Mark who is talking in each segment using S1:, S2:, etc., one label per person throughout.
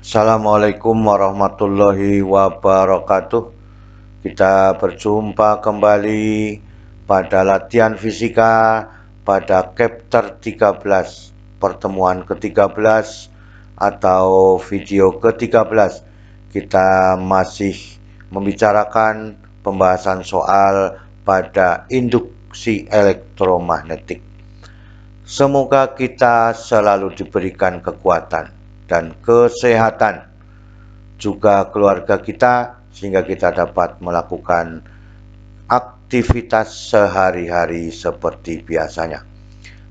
S1: Assalamualaikum warahmatullahi wabarakatuh. Kita berjumpa kembali pada latihan fisika pada chapter 13, pertemuan ke-13 atau video ke-13. Kita masih membicarakan pembahasan soal pada induksi elektromagnetik. Semoga kita selalu diberikan kekuatan dan kesehatan, juga keluarga kita, sehingga kita dapat melakukan aktivitas sehari-hari seperti biasanya.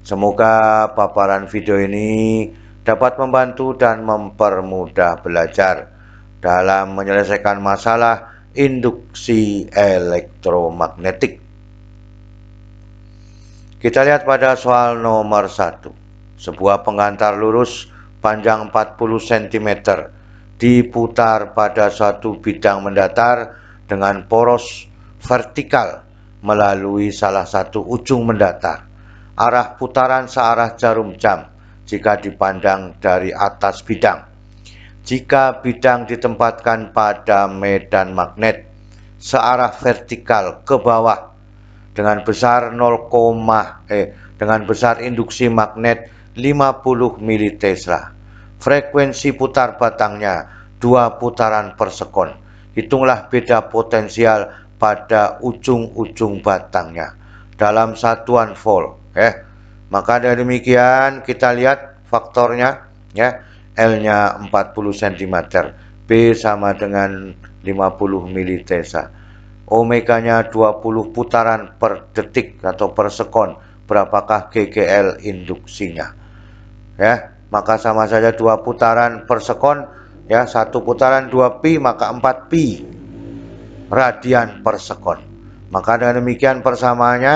S1: Semoga paparan video ini dapat membantu dan mempermudah belajar dalam menyelesaikan masalah induksi elektromagnetik. Kita lihat pada soal nomor 1. Sebuah pengantar lurus panjang 40 cm diputar pada suatu bidang mendatar dengan poros vertikal melalui salah satu ujung mendatar. Arah putaran searah jarum jam jika dipandang dari atas bidang. Jika bidang ditempatkan pada medan magnet searah vertikal ke bawah dengan besar induksi magnet 50 mT. Frekuensi putar batangnya 2 putaran per sekon. Hitunglah beda potensial pada ujung-ujung batangnya dalam satuan volt. Maka dari demikian kita lihat faktornya, L-nya 40 cm, B sama dengan 50 mT. Omeganya 20 putaran per detik atau per sekon. Berapakah GGL induksinya? Maka sama saja 2 putaran per sekon, 1 putaran 2 pi, maka 4 pi radian per sekon. Maka dengan demikian persamaannya,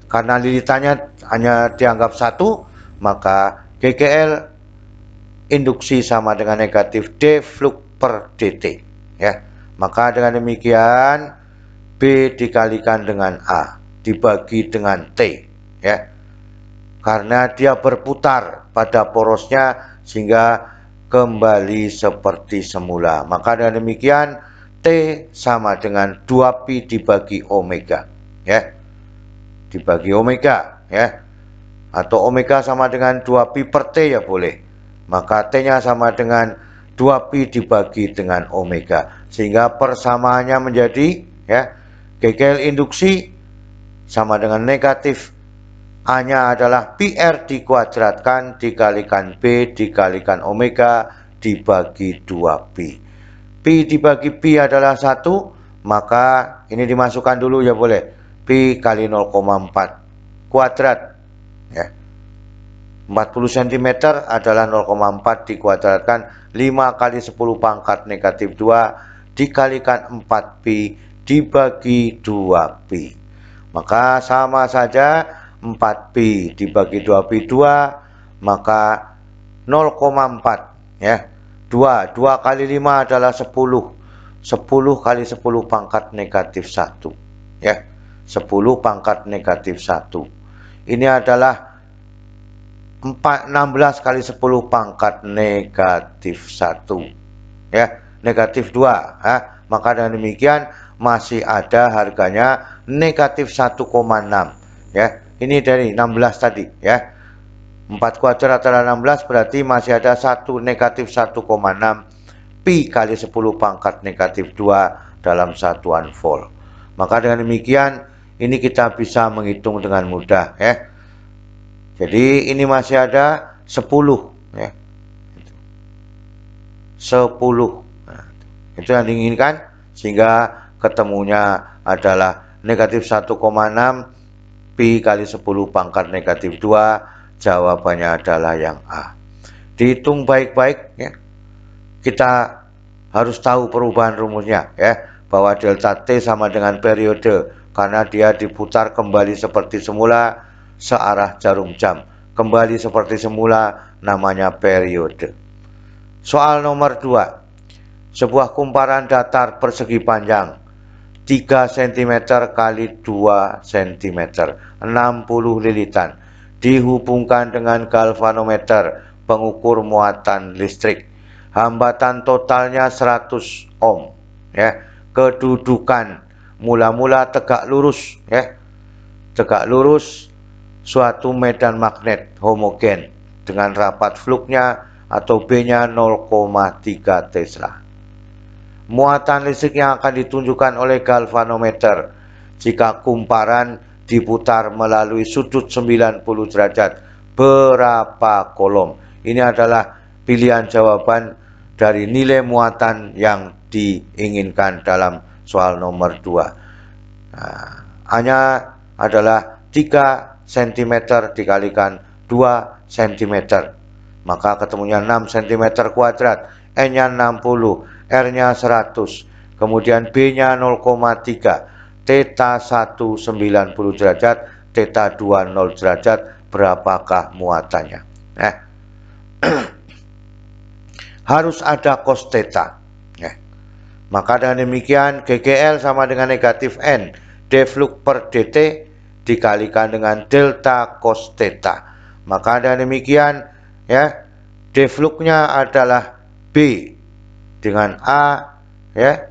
S1: karena lilitannya hanya dianggap 1, maka GGL induksi sama dengan negatif D flux per dt. Maka dengan demikian B dikalikan dengan A dibagi dengan T, karena dia berputar pada porosnya sehingga kembali seperti semula. Maka dengan demikian T sama dengan 2pi dibagi omega, dibagi omega, atau omega sama dengan 2pi per T ya boleh. Maka T-nya sama dengan 2pi dibagi dengan omega, sehingga persamaannya menjadi GGL induksi sama dengan negatif A-nya adalah PR dikuadratkan dikalikan B dikalikan omega dibagi 2pi. Pi dibagi pi adalah 1, maka ini dimasukkan dulu ya boleh. Pi kali 0,4 kuadrat, 40 cm adalah 0,4 dikuadratkan 5 kali 10 pangkat negatif 2 dikalikan 4pi dibagi 2pi. Maka sama saja 4pi dibagi 2pi 2, maka 0,4, 2 kali 5 adalah 10. 10 kali 10 pangkat negatif 1, 10 pangkat negatif 1. Ini adalah 16 kali 10 pangkat negatif 1, negatif 2, maka dengan demikian masih ada harganya negatif 1,6, ini dari 16 tadi, 4 kuadrat adalah 16, berarti masih ada negatif 1,6 pi kali 10 pangkat negatif 2 dalam satuan volt. Maka dengan demikian ini kita bisa menghitung dengan mudah, Jadi ini masih ada 10, 10. Nah, itu yang diinginkan, sehingga ketemunya adalah negatif 1,6 pi kali 10 pangkat negatif 2. Jawabannya adalah yang A. Dihitung baik-baik, kita harus tahu perubahan rumusnya, bahwa delta T sama dengan periode, karena dia diputar kembali seperti semula searah jarum jam. Kembali seperti semula namanya periode. Soal nomor 2. Sebuah kumparan datar persegi panjang 3 cm kali 2 cm 60 lilitan dihubungkan dengan galvanometer pengukur muatan listrik. hambatan totalnya 100 ohm, ya. Kedudukan mula-mula tegak lurus, ya. Tegak lurus suatu medan magnet homogen dengan rapat fluknya atau B-nya 0,3 Tesla. Muatan listrik yang akan ditunjukkan oleh galvanometer jika kumparan diputar melalui sudut 90 derajat berapa kolom. Ini adalah pilihan jawaban dari nilai muatan yang diinginkan dalam soal nomor 2. Nah, hanya adalah 3 cm dikalikan 2 cm. Maka ketemunya 6 cm kuadrat. N-nya 60, R-nya 100, kemudian B-nya 0,3, Theta 1 90 derajat, Theta 2 0 derajat, berapakah muatannya? Harus ada cos theta. Maka dengan demikian GGL sama dengan negatif N d flux per dt dikalikan dengan delta cos theta. Maka dengan demikian, ya, d fluxnya adalah B dengan A, ya.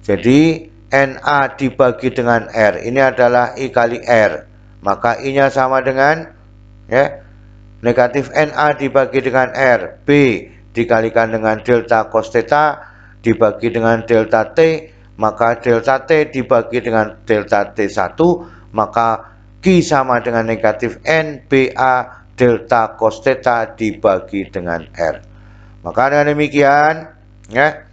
S1: Jadi NA dibagi dengan R, ini adalah I kali R. Maka I-nya sama dengan, ya, negatif NA dibagi dengan R, B dikalikan dengan delta cos theta dibagi dengan delta T, maka delta T dibagi dengan delta T1, maka Q sama dengan negatif N BA delta cos theta dibagi dengan R. Maka dengan demikian, ya,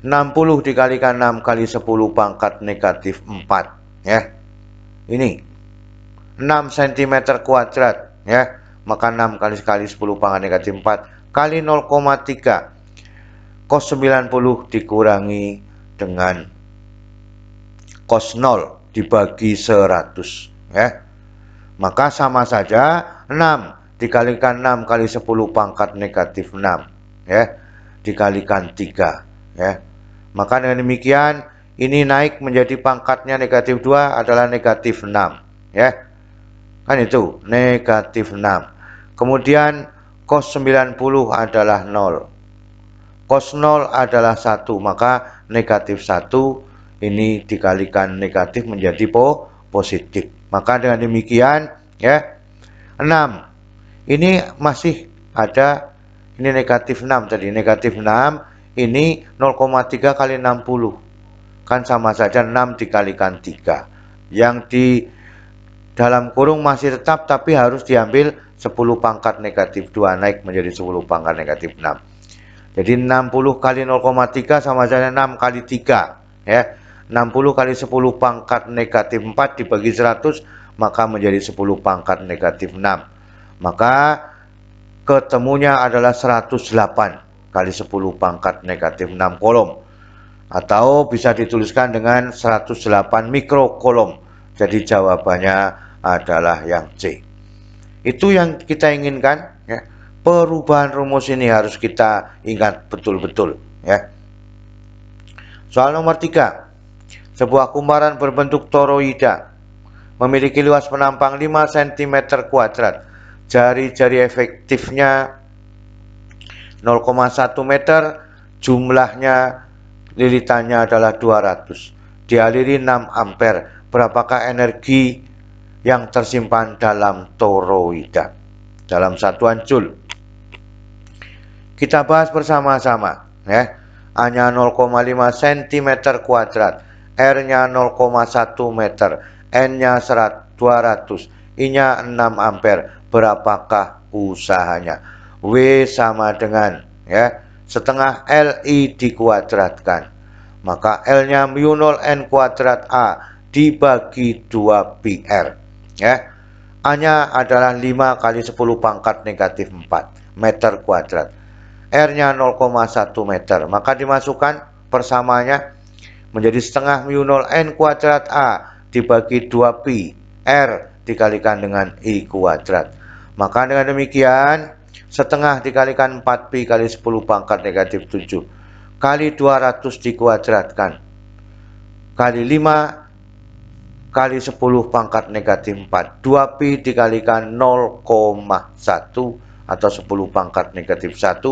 S1: 60 dikalikan 6 kali 10 pangkat negatif 4, ya. Ini 6 cm kuadrat, ya. Maka 6 kali 10 pangkat negatif 4 kali 0,3 cos 90 dikurangi dengan cos 0 dibagi 100, ya. Maka sama saja 6 dikalikan 6 kali 10 pangkat negatif 6, ya, dikalikan 3, ya. Maka dengan demikian ini naik menjadi pangkatnya negatif 2 adalah negatif 6, ya. Kan itu negatif 6. Kemudian cos 90 adalah 0. Cos 0 adalah 1, maka negatif 1 ini dikalikan negatif menjadi positif. Maka dengan demikian, ya, 6 ini masih ada, ini negatif 6 tadi, negatif 6 ini 0,3 kali 60 kan sama saja 6 dikalikan 3, yang di dalam kurung masih tetap tapi harus diambil 10 pangkat negatif 2 naik menjadi 10 pangkat negatif 6. Jadi 60 kali 0,3 sama saja 6 kali 3, ya. 60 kali 10 pangkat negatif 4 dibagi 100 maka menjadi 10 pangkat negatif 6. Maka ketemunya adalah 108 kali 10 pangkat negatif 6 kolom. Atau bisa dituliskan dengan 108 mikrokolom. Jadi jawabannya adalah yang C. Itu yang kita inginkan, ya. Perubahan rumus ini harus kita ingat betul-betul, ya. Soal nomor 3. Sebuah kumparan berbentuk toroida memiliki luas penampang 5 cm kuadrat. Jari-jari efektifnya 0,1 meter, jumlahnya lilitannya adalah 200. Dialiri 6 ampere. Berapakah energi yang tersimpan dalam toroida dalam satuan joule? Kita bahas bersama-sama, ya. A-nya 0,5 cm kuadrat, R-nya 0,1 meter, N-nya 200, I-nya 6 ampere. Berapakah usahanya? W sama dengan, ya, setengah LI dikuadratkan. Maka L-nya mu0 N kuadrat A dibagi 2 PR, ya. A-nya adalah 5 kali 10 pangkat negatif 4 meter kuadrat. R-nya 0,1 meter. Maka dimasukkan persamaannya menjadi setengah mu0 N kuadrat A dibagi 2 pi R dikalikan dengan I kuadrat. Maka dengan demikian setengah dikalikan 4 pi kali 10 pangkat negatif 7 kali 200 dikuadratkan kali 5 kali 10 pangkat negatif 4. 2 pi dikalikan 0,1 atau 10 pangkat negatif 1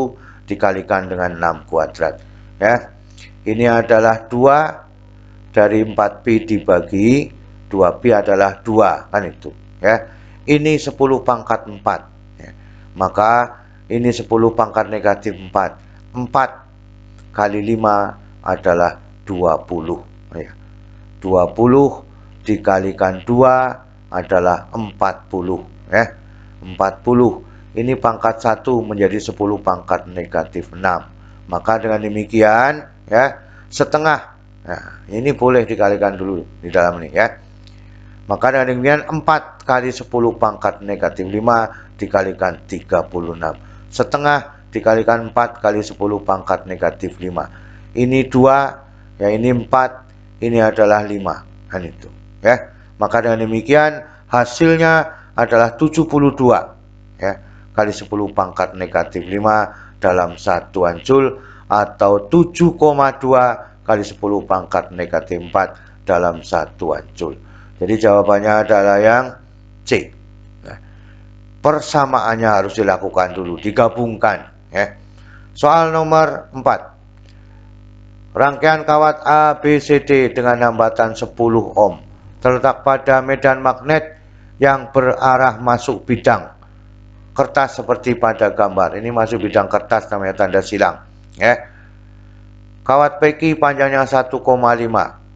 S1: dikalikan dengan 6 kuadrat. Ya, ini adalah 2 dari 4pi dibagi 2pi adalah 2, kan itu. Ya, ini 10 pangkat 4. Ya. Maka ini 10 pangkat negatif 4. 4 kali 5 adalah 20. Ya. 20 dikalikan 2 adalah 40. Ya. 40. Ini pangkat 1 menjadi 10 pangkat negatif 6. Maka dengan demikian, ya, setengah. Nah, ini boleh dikalikan dulu di dalam ini, ya. Maka dengan demikian 4 kali 10 pangkat negatif 5 dikalikan 36. Setengah dikalikan 4 kali 10 pangkat negatif 5. Ini 2, ya, ini 4, ini adalah 5. Kan itu, ya. Maka dengan demikian hasilnya adalah 72, ya, kali 10 pangkat negatif 5 dalam satuan Joule, atau 7,2 kali 10 pangkat negatif 4 dalam satuan Joule. Jadi jawabannya adalah yang C. Nah, persamaannya harus dilakukan dulu, digabungkan, ya. Soal nomor 4. Rangkaian kawat A, B, C, D dengan hambatan 10 ohm terletak pada medan magnet yang berarah masuk bidang kertas seperti pada gambar. Ini masuk bidang kertas, namanya tanda silang, ya. Kawat PQ panjangnya 1,5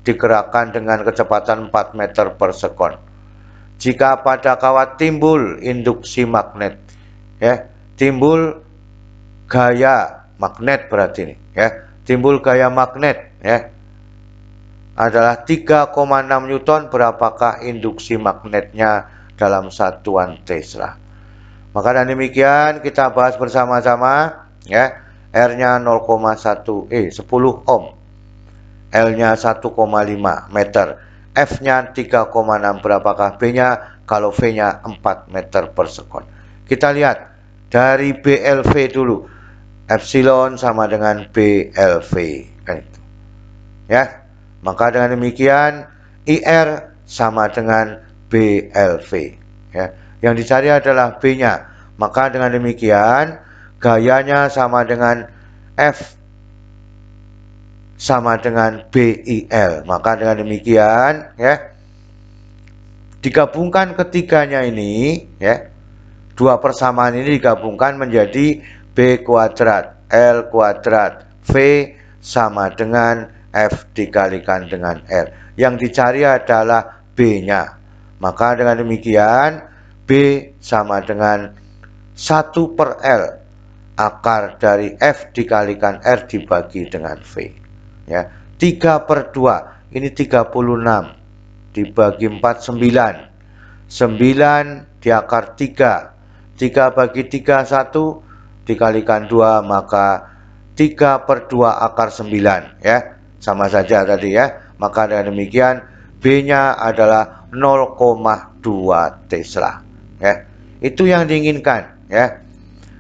S1: digerakkan dengan kecepatan 4 meter per sekon. Jika pada kawat timbul induksi magnet, ya, timbul gaya magnet, berarti ini, ya, timbul gaya magnet, ya, adalah 3,6 Newton, berapakah induksi magnetnya dalam satuan Tesla? Maka dengan demikian kita bahas bersama-sama, ya. R-nya 10 ohm, L-nya 1,5 meter, F-nya 3,6, berapakah B-nya? Kalau V-nya 4 meter per sekon. Kita lihat dari BLV dulu. Epsilon sama dengan BLV, kan itu, ya. Maka dengan demikian IR sama dengan BLV, ya. Yang dicari adalah B-nya. Maka dengan demikian gayanya sama dengan F sama dengan BIL. Maka dengan demikian, ya, digabungkan ketiganya ini, ya, dua persamaan ini digabungkan menjadi B kuadrat L kuadrat V sama dengan F dikalikan dengan R. Yang dicari adalah B-nya. Maka dengan demikian B sama dengan 1/L akar dari F dikalikan R dibagi dengan V, ya. 3/2 ini 36 dibagi 4 9. 9 di akar 3. 3 bagi 3 1 dikalikan 2, maka 3/2 akar 9, ya. Sama saja tadi, ya. Maka dengan demikian B-nya adalah 0,2 Tesla, ya. Itu yang diinginkan, ya.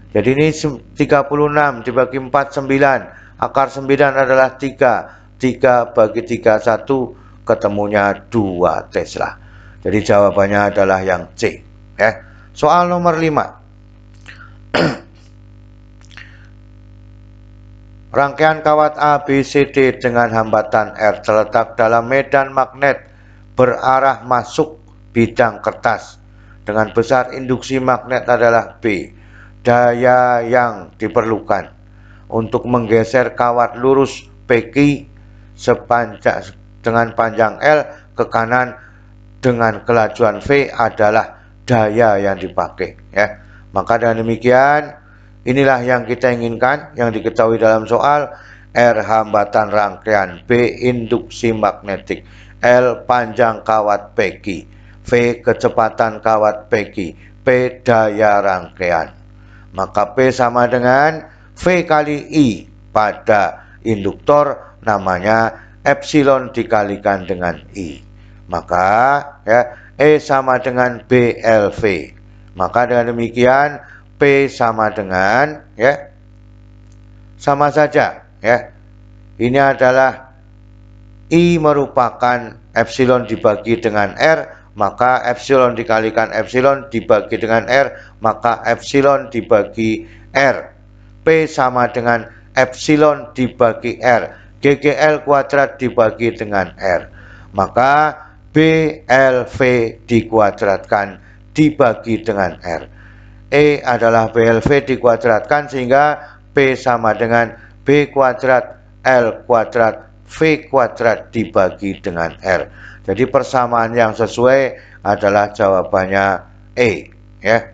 S1: Jadi ini 36 dibagi 4 9. Akar 9 adalah 3. 3 bagi 3 1, ketemunya 2 Tesla. Jadi jawabannya adalah yang C, ya. Soal nomor 5. Rangkaian kawat A, B, C, D dengan hambatan R terletak dalam medan magnet berarah masuk bidang kertas dengan besar induksi magnet adalah B. Daya yang diperlukan untuk menggeser kawat lurus PQ sepanjang dengan panjang L ke kanan dengan kelajuan V adalah daya yang dipakai, ya. Maka dengan demikian inilah yang kita inginkan, yang diketahui dalam soal. R hambatan rangkaian, B induksi magnetik, L panjang kawat PQ, V kecepatan kawat PQ, P daya rangkaian. Maka P sama dengan V kali I pada induktor, namanya epsilon dikalikan dengan I. Maka, ya, E sama dengan BLV. Maka dengan demikian P sama dengan, ya, sama saja, ya. Ini adalah I merupakan epsilon dibagi dengan R, maka epsilon dikalikan epsilon dibagi dengan R, maka epsilon dibagi R. P sama dengan epsilon dibagi R. GGL kuadrat dibagi dengan R. Maka BLV dikuadratkan dibagi dengan R. E adalah BLV dikuadratkan sehingga P sama dengan B kuadrat L kuadrat V kuadrat dibagi dengan R. Jadi persamaan yang sesuai adalah jawabannya E, ya.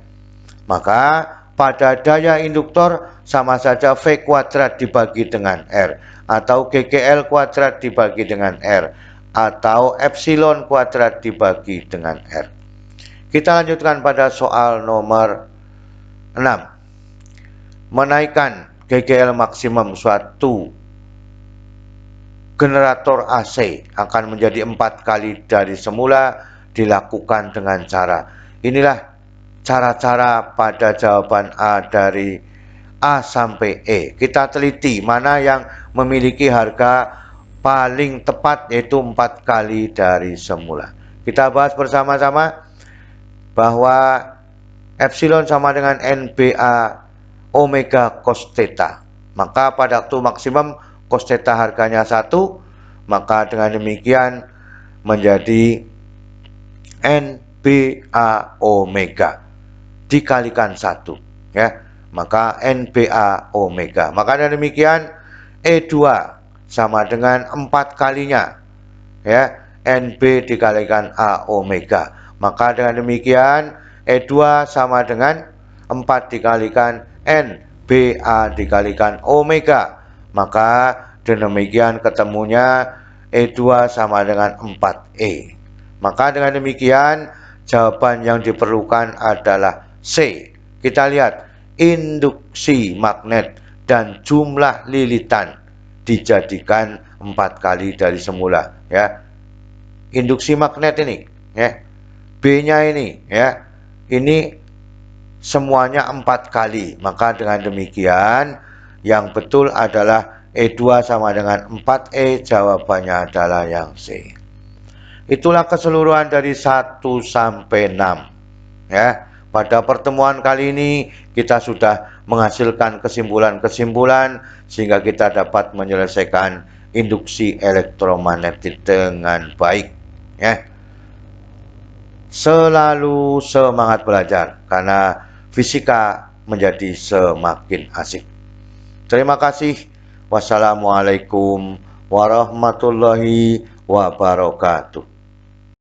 S1: Maka pada daya induktor sama saja V kuadrat dibagi dengan R, atau GGL kuadrat dibagi dengan R, atau epsilon kuadrat dibagi dengan R. Kita lanjutkan pada soal nomor 6. Menaikkan GGL maksimum suatu generator AC akan menjadi 4 kali dari semula dilakukan dengan cara. Inilah cara-cara pada jawaban A dari A sampai E. Kita teliti mana yang memiliki harga paling tepat, yaitu 4 kali dari semula. Kita bahas bersama-sama bahwa epsilon sama dengan NBA omega cos theta. Maka pada waktu maksimum cos theta harganya 1, maka dengan demikian menjadi NBA omega dikalikan 1, ya. Maka NBA omega. Maka dengan demikian E2 sama dengan 4 kalinya, ya, NB dikalikan A omega. Maka dengan demikian E2 sama dengan 4 dikalikan NBA dikalikan omega. Maka demikian ketemunya E2 sama dengan 4E. Maka dengan demikian jawaban yang diperlukan adalah C. Kita lihat induksi magnet dan jumlah lilitan dijadikan 4 kali dari semula, ya. Induksi magnet ini, ya. B-nya ini, ya. Ini semuanya 4 kali. Maka dengan demikian yang betul adalah E2 sama dengan 4E, jawabannya adalah yang C. Itulah keseluruhan dari 1 sampai 6, ya. Pada pertemuan kali ini kita sudah menghasilkan kesimpulan-kesimpulan sehingga kita dapat menyelesaikan induksi elektromagnetik dengan baik, ya. Selalu semangat belajar karena fisika menjadi semakin asik. Terima kasih. Wassalamualaikum warahmatullahi wabarakatuh.